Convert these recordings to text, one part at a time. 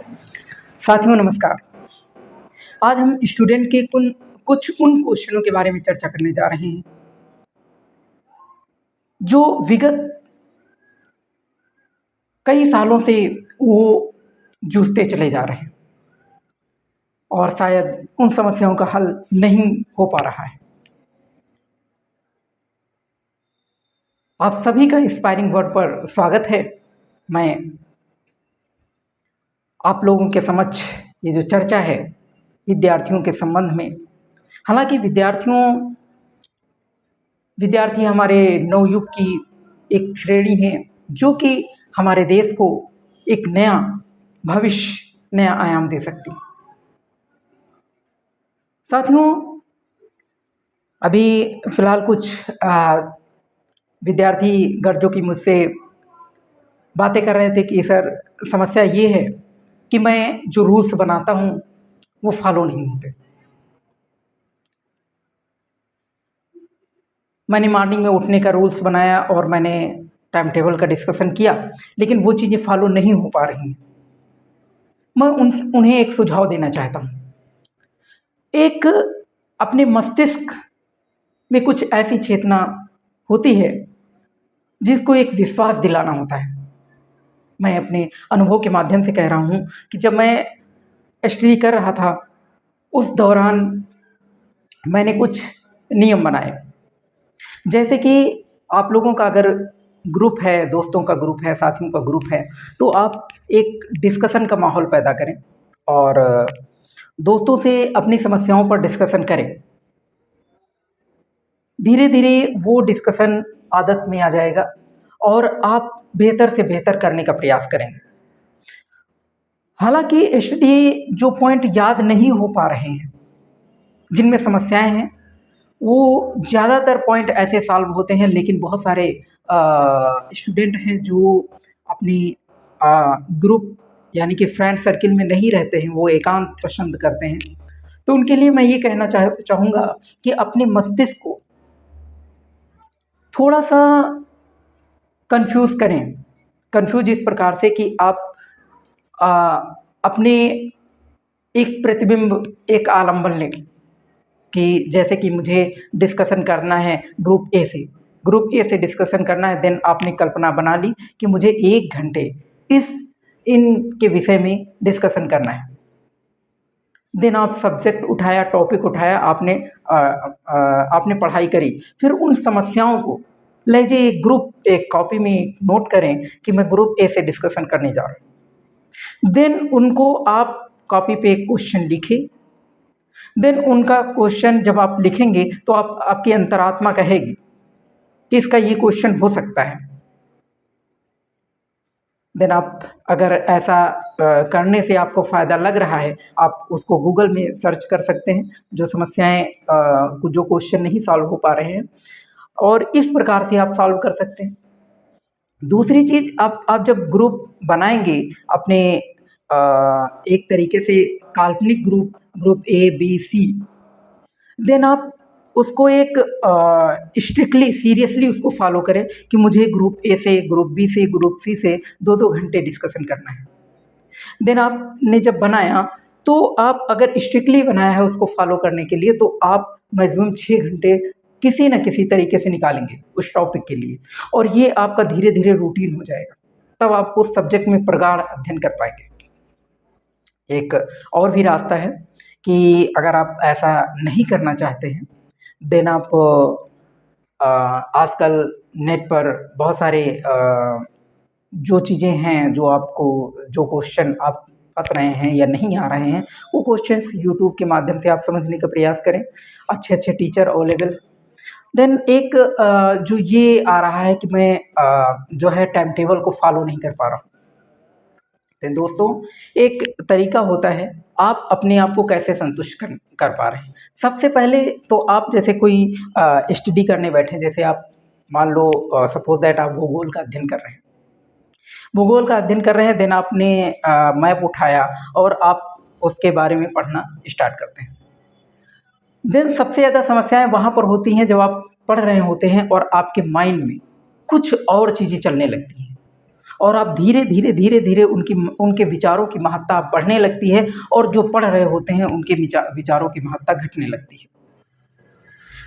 साथियों नमस्कार। आज हम स्टूडेंट के कुछ उन क्वेश्चनों के बारे में चर्चा करने जा रहे हैं जो विगत कई सालों से वो जूझते चले जा रहे हैं और शायद उन समस्याओं का हल नहीं हो पा रहा है। आप सभी का इंस्पायरिंग वर्ड पर स्वागत है। मैं आप लोगों के समक्ष ये जो चर्चा है विद्यार्थियों के संबंध में, हालांकि विद्यार्थी हमारे नवयुग की एक श्रेणी है जो कि हमारे देश को एक नया भविष्य, नया आयाम दे सकती है। साथियों, अभी फिलहाल कुछ विद्यार्थी गण जो कि मुझसे बातें कर रहे थे कि सर समस्या ये है कि मैं जो रूल्स बनाता हूँ वो फॉलो नहीं होते। मैंने मॉर्निंग में उठने का रूल्स बनाया और मैंने टाइम टेबल का डिस्कशन किया, लेकिन वो चीज़ें फॉलो नहीं हो पा रही हैं। मैं उन्हें एक सुझाव देना चाहता हूँ। एक अपने मस्तिष्क में कुछ ऐसी चेतना होती है जिसको एक विश्वास दिलाना होता है। मैं अपने अनुभव के माध्यम से कह रहा हूँ कि जब मैं स्टडी कर रहा था उस दौरान मैंने कुछ नियम बनाए, जैसे कि आप लोगों का अगर ग्रुप है, दोस्तों का ग्रुप है, साथियों का ग्रुप है, तो आप एक डिस्कशन का माहौल पैदा करें और दोस्तों से अपनी समस्याओं पर डिस्कशन करें। धीरे धीरे वो डिस्कशन आदत में आ जाएगा और आप बेहतर से बेहतर करने का प्रयास करेंगे। हालांकि स्टडी जो पॉइंट याद नहीं हो पा रहे हैं, जिनमें समस्याएं हैं, वो ज़्यादातर पॉइंट ऐसे सॉल्व होते हैं, लेकिन बहुत सारे स्टूडेंट हैं जो अपनी ग्रुप यानी कि फ्रेंड सर्किल में नहीं रहते हैं, वो एकांत पसंद करते हैं। तो उनके लिए मैं ये कहना चाहूँगा कि अपने मस्तिष्क को थोड़ा सा कंफ्यूज करें। कंफ्यूज इस प्रकार से कि आप अपने एक प्रतिबिंब, एक आलम्बन लें कि जैसे कि मुझे डिस्कशन करना है ग्रुप ए से डिस्कशन करना है। देन आपने कल्पना बना ली कि मुझे 1 घंटे इनके विषय में डिस्कशन करना है। देन आप सब्जेक्ट उठाया, टॉपिक उठाया, आपने पढ़ाई करी। फिर उन समस्याओं को ले जाइए एक कॉपी में नोट करें कि मैं ग्रुप ए से डिस्कशन करने जा रहा हूँ। देन उनको आप कॉपी पे एक क्वेश्चन लिखें। देन उनका क्वेश्चन जब आप लिखेंगे तो आपकी अंतरात्मा कहेगी कि इसका ये क्वेश्चन हो सकता है। देन आप अगर ऐसा करने से आपको फ़ायदा लग रहा है, आप उसको गूगल में सर्च कर सकते हैं, जो समस्याएं जो क्वेश्चन नहीं सॉल्व हो पा रहे हैं, और इस प्रकार से आप सॉल्व कर सकते हैं। दूसरी चीज़, आप जब ग्रुप बनाएंगे अपने एक तरीके से काल्पनिक group A B C, then आप उसको एक स्ट्रिक्टली सीरियसली उसको फॉलो करें कि मुझे ग्रुप ए से, ग्रुप बी से, ग्रुप सी से 2-2 घंटे डिस्कशन करना है। देन आपने जब बनाया तो आप अगर स्ट्रिक्टली बनाया है उसको फॉलो करने के लिए, तो आप मैक्सिमम 6 घंटे किसी न किसी तरीके से निकालेंगे उस टॉपिक के लिए, और ये आपका धीरे धीरे रूटीन हो जाएगा। तब आप उस सब्जेक्ट में प्रगाढ़ अध्ययन कर पाएंगे। एक और भी रास्ता है कि अगर आप ऐसा नहीं करना चाहते हैं, देन आप आजकल नेट पर बहुत सारे जो चीज़ें हैं, जो क्वेश्चन आप फँस रहे हैं या नहीं आ रहे हैं, वो क्वेश्चंस यूट्यूब के माध्यम से आप समझने का प्रयास करें। अच्छे टीचर अवेलेबल। देन एक जो ये आ रहा है कि मैं जो है टाइम टेबल को फॉलो नहीं कर पा रहा हूँ। तो दोस्तों, एक तरीका होता है आप अपने आप को कैसे संतुष्ट कर पा रहे हैं। सबसे पहले तो आप जैसे कोई स्टडी करने बैठे, जैसे आप मान लो सपोज दैट आप भूगोल का अध्ययन कर रहे हैं। भूगोल का अध्ययन कर रहे हैं, देन आपने मैप उठाया और आप उसके बारे में पढ़ना स्टार्ट करते हैं। देन सबसे ज़्यादा समस्याएं वहाँ पर होती हैं जब आप पढ़ रहे होते हैं और आपके माइंड में कुछ और चीज़ें चलने लगती हैं, और आप धीरे-धीरे उनके विचारों की महत्ता बढ़ने लगती है और जो पढ़ रहे होते हैं उनके विचारों की महत्ता घटने लगती है।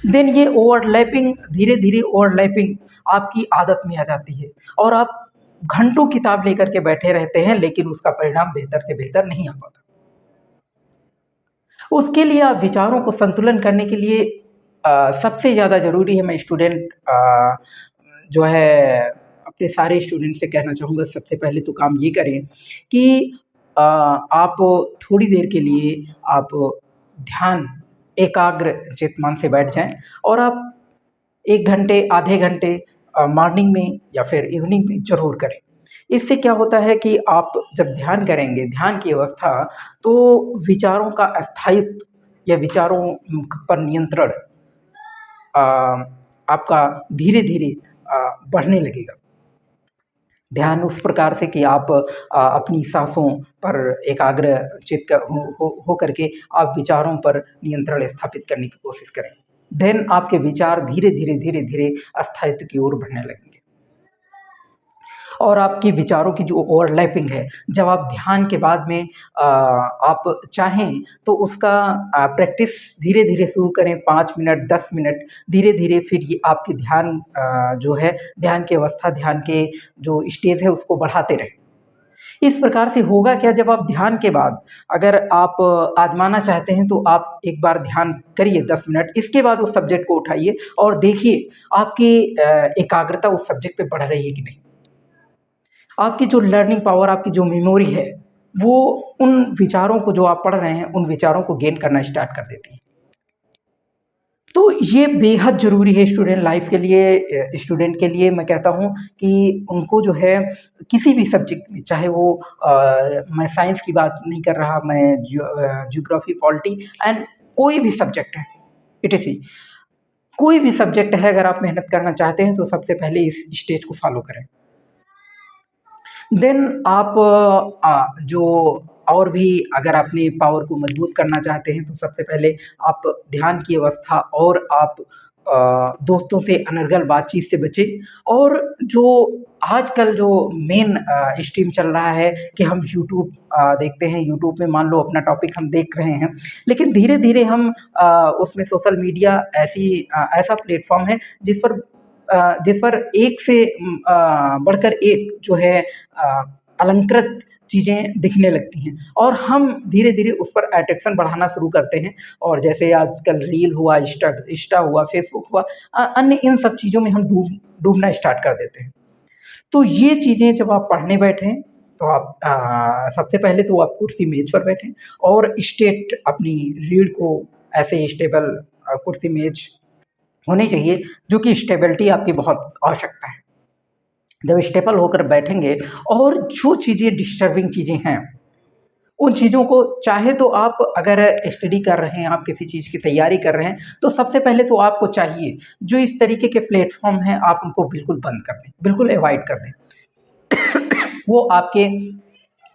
देन ये ओवरलैपिंग धीरे-धीरे ओवरलैपिंग आपकी आदत में आ जाती है और आप घंटों किताब लेकर के बैठे रहते हैं, लेकिन उसका परिणाम बेहतर से बेहतर नहीं आ पाता। उसके लिए आप विचारों को संतुलन करने के लिए सबसे ज़्यादा ज़रूरी है, मैं स्टूडेंट जो है अपने सारे स्टूडेंट से कहना चाहूँगा, सबसे पहले तो काम ये करें कि आप थोड़ी देर के लिए आप ध्यान एकाग्र चित्त मन से बैठ जाएँ और आप 1 घंटे, आधे घंटे मॉर्निंग में या फिर इवनिंग में ज़रूर करें। इससे क्या होता है कि आप जब ध्यान करेंगे, ध्यान की अवस्था, तो विचारों का स्थायित्व या विचारों पर नियंत्रण अ, आपका धीरे-धीरे बढ़ने लगेगा। ध्यान उस प्रकार से कि आप अपनी साँसों पर एकाग्र चित्त हो करके आप विचारों पर नियंत्रण स्थापित करने की कोशिश करें। देन आपके विचार धीरे-धीरे स्थायित्व की ओर बढ़ने लगेंगे। और आपके विचारों की जो ओवरलैपिंग है, जब आप ध्यान के बाद में आप चाहें तो उसका प्रैक्टिस धीरे-धीरे शुरू करें, 5 मिनट, 10 मिनट, धीरे-धीरे फिर ये आपकी ध्यान जो है, ध्यान की अवस्था, ध्यान के जो स्टेज है उसको बढ़ाते रहें। इस प्रकार से होगा क्या, जब आप ध्यान के बाद अगर आप आज़माना चाहते हैं तो आप एक बार ध्यान करिए 10 मिनट, इसके बाद उस सब्जेक्ट को उठाइए और देखिए आपकी एकाग्रता उस सब्जेक्ट पे बढ़ रही है कि नहीं। आपकी जो लर्निंग पावर, आपकी जो मेमोरी है, वो उन विचारों को जो आप पढ़ रहे हैं, उन विचारों को गेन करना स्टार्ट कर देती है। तो ये बेहद ज़रूरी है स्टूडेंट लाइफ़ के लिए। स्टूडेंट के लिए मैं कहता हूँ कि उनको जो है किसी भी सब्जेक्ट में, चाहे वो मैं साइंस की बात नहीं कर रहा, मैं ज्योग्राफ़ी, पॉलिटी एंड कोई भी सब्जेक्ट है, ईटीसी, कोई भी सब्जेक्ट है, अगर आप मेहनत करना चाहते हैं तो सबसे पहले इस स्टेज को फ़ॉलो करें। देन आप जो और भी अगर अपनी पावर को मजबूत करना चाहते हैं तो सबसे पहले आप ध्यान की अवस्था और आप दोस्तों से अनर्गल बातचीत से बचें। और जो आजकल जो मेन स्ट्रीम चल रहा है कि हम यूट्यूब देखते हैं, यूट्यूब में मान लो अपना टॉपिक हम देख रहे हैं, लेकिन धीरे-धीरे हम उसमें सोशल मीडिया ऐसा प्लेटफ़ॉर्म है जिस पर एक से बढ़कर एक जो है अलंकृत चीज़ें दिखने लगती हैं और हम धीरे-धीरे उस पर अट्रैक्शन बढ़ाना शुरू करते हैं। और जैसे आजकल रील हुआ, इंस्टा हुआ, फ़ेसबुक हुआ, अन्य इन सब चीज़ों में हम डूबना स्टार्ट कर देते हैं। तो ये चीज़ें जब आप पढ़ने बैठें तो आप सबसे पहले तो आप कुर्सी मेज़ पर बैठें और स्ट्रेट अपनी रीढ़ को ऐसे स्टेबल कुर्सी मेज़ होनी चाहिए, जो कि स्टेबिलिटी आपकी बहुत आवश्यकता है। जब स्टेबल होकर बैठेंगे और जो चीज़ें डिस्टर्बिंग चीज़ें हैं, उन चीज़ों को चाहे तो आप अगर स्टडी कर रहे हैं, आप किसी चीज़ की तैयारी कर रहे हैं, तो सबसे पहले तो आपको चाहिए, जो इस तरीके के प्लेटफ़ॉर्म हैं, आप उनको बिल्कुल बंद कर दें, बिल्कुल अवॉइड कर दें। वो आपके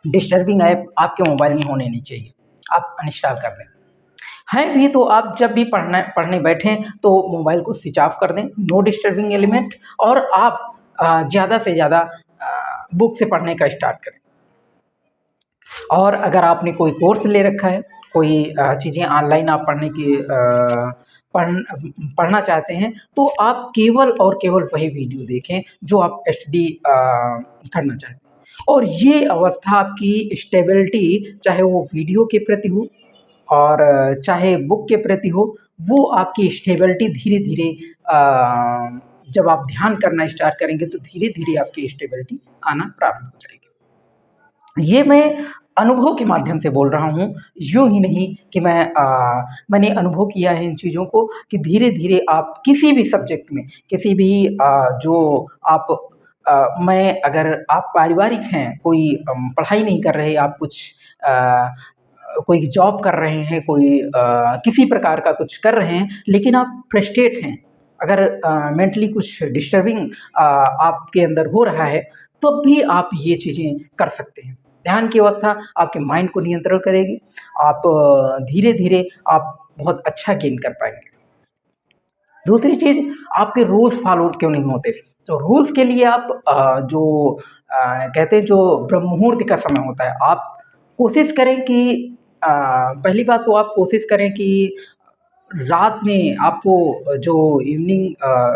डिस्टर्बिंग ऐप आपके मोबाइल में होने नहीं चाहिए, आप अनइंस्टॉल कर दें। हैं भी तो आप जब भी पढ़ने बैठें तो मोबाइल को स्विच ऑफ कर दें, नो डिस्टर्बिंग एलिमेंट, और आप ज़्यादा से ज़्यादा बुक से पढ़ने का स्टार्ट करें। और अगर आपने कोई कोर्स ले रखा है, कोई चीज़ें ऑनलाइन आप पढ़ना चाहते हैं, तो आप केवल और केवल वही वीडियो देखें जो आप स्टडी करना चाहते हैं। और ये अवस्था आपकी स्टेबिलिटी, चाहे वो वीडियो के प्रति हो और चाहे बुक के प्रति हो, वो आपकी स्टेबिलिटी धीरे-धीरे जब आप ध्यान करना स्टार्ट करेंगे तो धीरे-धीरे आपकी स्टेबिलिटी आना प्रारंभ हो जाएगी। ये मैं अनुभव के माध्यम से बोल रहा हूँ, यूँ ही नहीं कि मैंने अनुभव किया है इन चीज़ों को कि धीरे-धीरे आप किसी भी सब्जेक्ट में, किसी भी जो आप मैं अगर आप पारिवारिक हैं, कोई पढ़ाई नहीं कर रहे, आप कुछ कोई जॉब कर रहे हैं, कोई किसी प्रकार का कुछ कर रहे हैं, लेकिन आप फ्रस्ट्रेट हैं, अगर मेंटली कुछ डिस्टर्बिंग आपके अंदर हो रहा है, तब भी आप ये चीज़ें कर सकते हैं। ध्यान की अवस्था आपके माइंड को नियंत्रण करेगी, आप धीरे-धीरे आप बहुत अच्छा गेन कर पाएँगे। दूसरी चीज़, आपके रूल्स फॉलो क्यों नहीं होते? तो रूल्स के लिए आप कहते हैं जो ब्रह्म मुहूर्त का समय होता है, आप कोशिश करें कि पहली बात तो आप कोशिश करें कि रात में आपको जो इवनिंग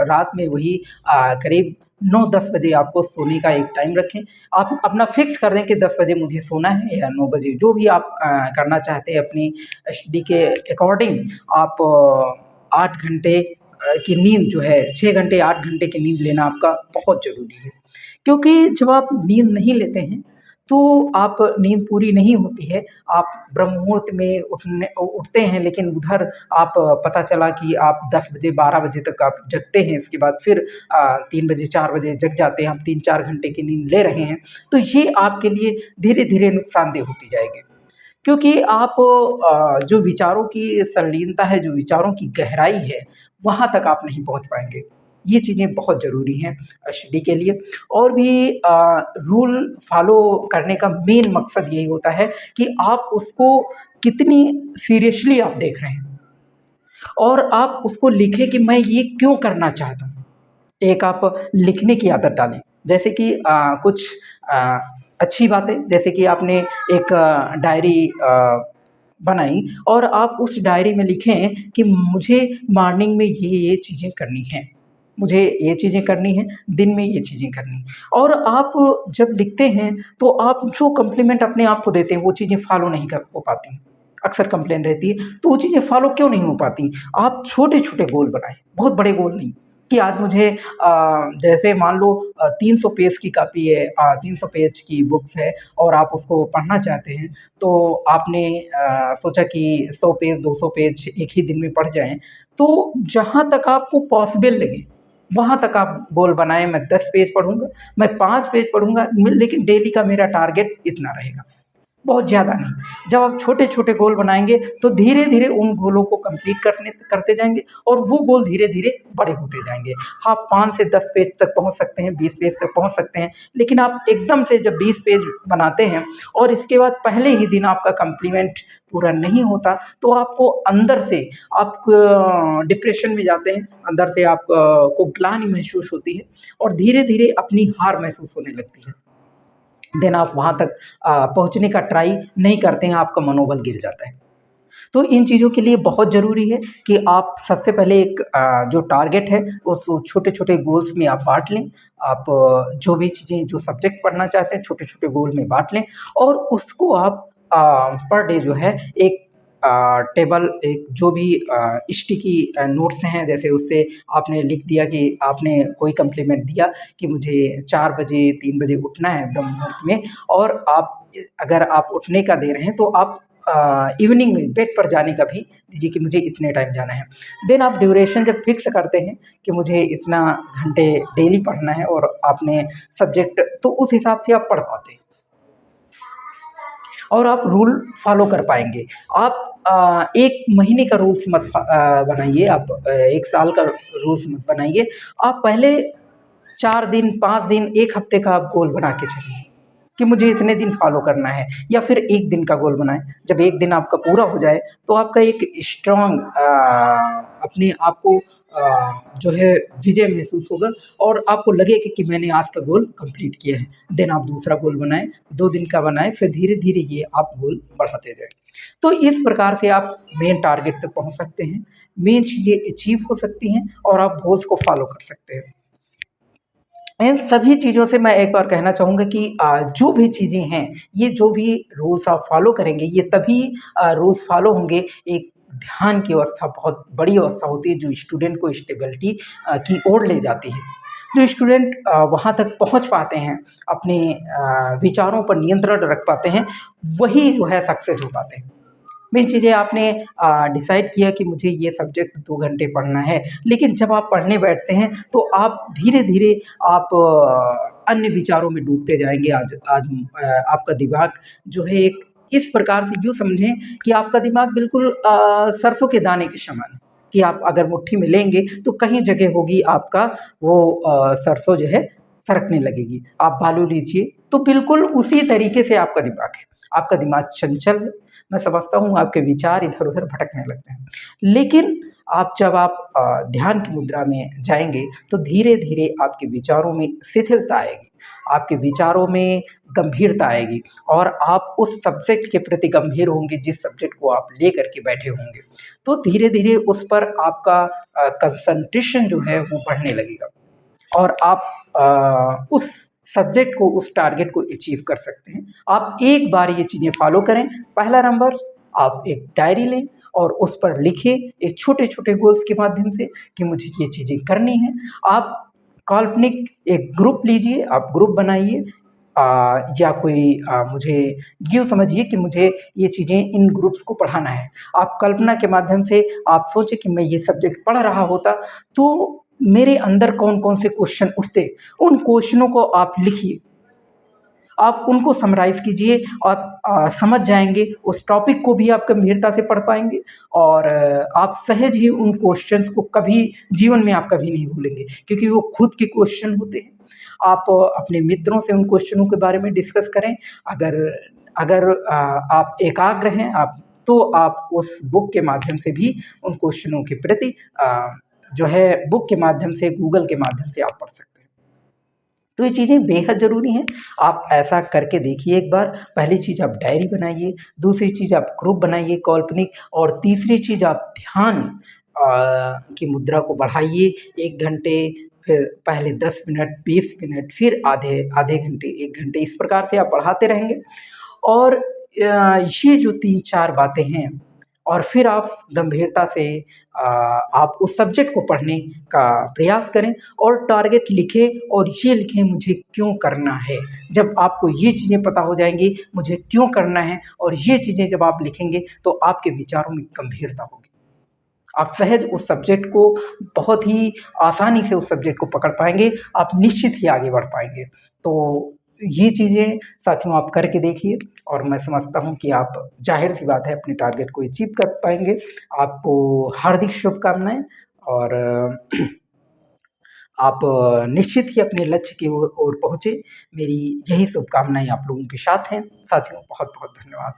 रात में वही करीब 9-10 बजे आपको सोने का एक टाइम रखें। आप अपना फ़िक्स कर दें कि 10 बजे मुझे सोना है या 9 बजे, जो भी आप करना चाहते हैं अपनी स्टडी के अकॉर्डिंग आप 8 घंटे की नींद जो है 6 घंटे 8 घंटे की नींद लेना आपका बहुत ज़रूरी है। क्योंकि जब आप नींद नहीं लेते हैं, तो आप नींद पूरी नहीं होती है, आप ब्रह्म मुहूर्त में उठते हैं लेकिन उधर आप पता चला कि आप 10 बजे 12 बजे तक आप जगते हैं, इसके बाद फिर 3 बजे 4 बजे जग जाते हैं, आप 3-4 घंटे की नींद ले रहे हैं, तो ये आपके लिए धीरे-धीरे नुकसानदेह होती जाएगी। क्योंकि आप जो विचारों की संलीनता है, जो विचारों की गहराई है, वहाँ तक आप नहीं पहुँच पाएँगे। ये चीज़ें बहुत ज़रूरी हैं स्टडी के लिए। और भी रूल फ़ॉलो करने का मेन मकसद यही होता है कि आप उसको कितनी सीरियसली आप देख रहे हैं और आप उसको लिखें कि मैं ये क्यों करना चाहता हूँ। एक आप लिखने की आदत डालें। जैसे कि कुछ अ, अच्छी बातें, जैसे कि आपने एक डायरी बनाई और आप उस डायरी में लिखें कि मुझे मॉर्निंग में ये चीज़ें करनी हैं। मुझे ये चीज़ें करनी हैं, दिन में ये चीज़ें करनी हैं। और आप जब लिखते हैं तो आप जो कॉम्प्लीमेंट अपने आप को देते हैं, वो चीज़ें फ़ॉलो नहीं कर हो पाती। अक्सर कंप्लेंट रहती है, तो वो चीज़ें फ़ॉलो क्यों नहीं हो पाती? आप छोटे-छोटे गोल बनाएँ, बहुत बड़े गोल नहीं। कि आज मुझे जैसे मान लो 300 पेज की कॉपी है, 300 पेज की बुक्स है और आप उसको पढ़ना चाहते हैं, तो आपने सोचा कि 100 पेज, 200 पेज एक ही दिन में पढ़ जाएँ। तो जहाँ तक आपको पॉसिबल लगे, वहाँ तक आप गोल बनाएँ, मैं 10 पेज पढ़ूँगा, मैं 5 पेज पढ़ूँगा, लेकिन डेली का मेरा टारगेट इतना रहेगा। बहुत ज़्यादा नहीं। जब आप छोटे-छोटे गोल बनाएँगे, तो धीरे-धीरे उन गोलों को कंप्लीट करते जाएँगे और वो गोल धीरे-धीरे बड़े होते जाएँगे। आप 5 से 10 पेज तक पहुँच सकते हैं, 20 पेज तक पहुँच सकते हैं, लेकिन आप एकदम से जब 20 पेज बनाते हैं और इसके बाद पहले ही दिन आपका कंप्लीमेंट पूरा नहीं होता, तो आपको अंदर से आप डिप्रेशन में जाते हैं, अंदर से आप को ग्लानि महसूस होती है और धीरे-धीरे अपनी हार महसूस होने लगती है। देन आप वहाँ तक पहुँचने का ट्राई नहीं करते हैं, आपका मनोबल गिर जाता है। तो इन चीज़ों के लिए बहुत ज़रूरी है कि आप सबसे पहले एक जो टारगेट है उसको छोटे-छोटे गोल्स में आप बाँट लें। आप जो भी चीज़ें जो सब्जेक्ट पढ़ना चाहते हैं छोटे-छोटे गोल में बाँट लें और उसको आप पर डे जो है एक टेबल एक जो भी स्टिकी नोट्स हैं जैसे उससे आपने लिख दिया कि आपने कोई कम्प्लीमेंट दिया कि मुझे 4 बजे 3 बजे उठना है ब्रह्म मुहूर्त में और आप अगर आप उठने का दे रहे हैं तो आप इवनिंग में बेड पर जाने का भी दीजिए कि मुझे इतने टाइम जाना है। देन आप ड्यूरेशन जब फिक्स करते हैं कि मुझे इतना घंटे डेली पढ़ना है और आपने सब्जेक्ट तो उस हिसाब से आप पढ़ पाते हैं और आप रूल फ़ॉलो कर पाएँगे। आप 1 महीने का रूल्स मत बनाइए, आप 1 साल का रूल्स मत बनाइए। आप पहले 4 दिन, 5 दिन, 1 हफ्ते का आप गोल बना के चलिए, कि मुझे इतने दिन फ़ॉलो करना है या फिर 1 दिन का गोल बनाएँ। जब 1 दिन आपका पूरा हो जाए, तो आपका एक स्ट्रॉन्ग अपने आप को जो है विजय महसूस होगा और आपको लगेगा कि मैंने आज का गोल कंप्लीट किया है। देन आप दूसरा गोल बनाएँ, 2 दिन का बनाएँ, फिर धीरे-धीरे ये आप गोल बढ़ाते जाएँ। तो इस प्रकार से आप मेन टारगेट तक पहुँच सकते हैं, मेन चीज़ें अचीव हो सकती हैं और आप गोल्स को फ़ॉलो कर सकते हैं। इन सभी चीज़ों से मैं एक बार कहना चाहूँगा कि जो भी चीज़ें हैं, ये जो भी रूल्स आप फ़ॉलो करेंगे, ये तभी रूल्स फ़ॉलो होंगे। एक ध्यान की अवस्था बहुत बड़ी अवस्था होती है, जो स्टूडेंट को स्टेबिलिटी की ओर ले जाती है। जो स्टूडेंट वहाँ तक पहुँच पाते हैं, अपने विचारों पर नियंत्रण रख पाते हैं, वही जो है सक्सेस हो पाते हैं। मेन चीज़ें आपने डिसाइड किया कि मुझे ये सब्जेक्ट 2 घंटे पढ़ना है, लेकिन जब आप पढ़ने बैठते हैं तो आप धीरे-धीरे आप अन्य विचारों में डूबते जाएँगे। आज आज आपका दिमाग जो है एक इस प्रकार से यूँ समझें कि आपका दिमाग बिल्कुल सरसों के दाने के समान है, कि आप अगर मुट्ठी में लेंगे तो कहीं जगह होगी आपका वो सरसों जो है सरकने लगेगी। आप बालू लीजिए, तो बिल्कुल उसी तरीके से आपका दिमाग है। आपका दिमाग चंचल है, मैं समझता हूँ आपके विचार इधर-उधर भटकने लगते हैं। लेकिन आप ध्यान की मुद्रा में जाएँगे तो धीरे-धीरे आपके विचारों में शिथिलता आएगी, आपके विचारों में गंभीरता आएगी और आप उस सब्जेक्ट के प्रति गंभीर होंगे जिस सब्जेक्ट को आप लेकर के बैठे होंगे। तो धीरे-धीरे उस पर आपका कंसंट्रेशन जो है वो बढ़ने लगेगा और आप उस सब्जेक्ट को, उस टारगेट को अचीव कर सकते हैं। आप एक बार ये चीज़ें फ़ॉलो करें। पहला नंबर, आप एक डायरी लें और उस पर लिखिए एक छोटे-छोटे गोल्स के माध्यम से कि मुझे ये चीज़ें करनी हैं। आप काल्पनिक एक ग्रुप लीजिए, आप ग्रुप बनाइए या कोई मुझे यूँ समझिए कि मुझे ये चीज़ें इन ग्रुप्स को पढ़ाना है। आप कल्पना के माध्यम से आप सोचें कि मैं ये सब्जेक्ट पढ़ रहा होता तो मेरे अंदर कौन-कौन से क्वेश्चन उठते, उन क्वेश्चनों को आप लिखिए। आप उनको समराइज़ कीजिए, आप समझ जाएँगे, उस टॉपिक को भी आप गंभीरता से पढ़ पाएँगे और आप सहज ही उन क्वेश्चन्स को कभी जीवन में आप कभी नहीं भूलेंगे क्योंकि वो खुद के क्वेश्चन होते हैं। आप अपने मित्रों से उन क्वेश्चनों के बारे में डिस्कस करें। अगर अगर आप एकाग्र हैं, आप तो आप उस बुक के माध्यम से भी उन क्वेश्चनों के प्रति जो है बुक के माध्यम से, गूगल के माध्यम से आप पढ़ सकते हैं। तो ये चीज़ें बेहद ज़रूरी हैं। आप ऐसा करके देखिए एक बार। पहली चीज़ आप डायरी बनाइए, दूसरी चीज़ आप ग्रुप बनाइए काल्पनिक और तीसरी चीज़ आप ध्यान की मुद्रा को बढ़ाइए 1 घंटे, फिर पहले 10 मिनट, 20 मिनट, फिर आधे आधे घंटे, 1 घंटे इस प्रकार से आप बढ़ाते रहेंगे और ये जो 3-4 बातें हैं और फिर आप गंभीरता से आप उस सब्जेक्ट को पढ़ने का प्रयास करें और टारगेट लिखें और ये लिखें मुझे क्यों करना है। जब आपको ये चीज़ें पता हो जाएँगी मुझे क्यों करना है और ये चीज़ें जब आप लिखेंगे तो आपके विचारों में गंभीरता होगी। आप सहज उस सब्जेक्ट को बहुत ही आसानी से उस सब्जेक्ट को पकड़ पाएँगे, आप निश्चित ही आगे बढ़ पाएँगे। तो ये चीज़ें साथियों आप करके देखिए और मैं समझता हूँ कि आप ज़ाहिर-सी बात है अपने टारगेट को अचीव कर पाएँगे। आपको हार्दिक शुभकामनाएँ और आप निश्चित ही अपने लक्ष्य की ओर पहुँचे। मेरी यही शुभकामनाएँ आप लोगों के साथ हैं। साथियों बहुत-बहुत धन्यवाद।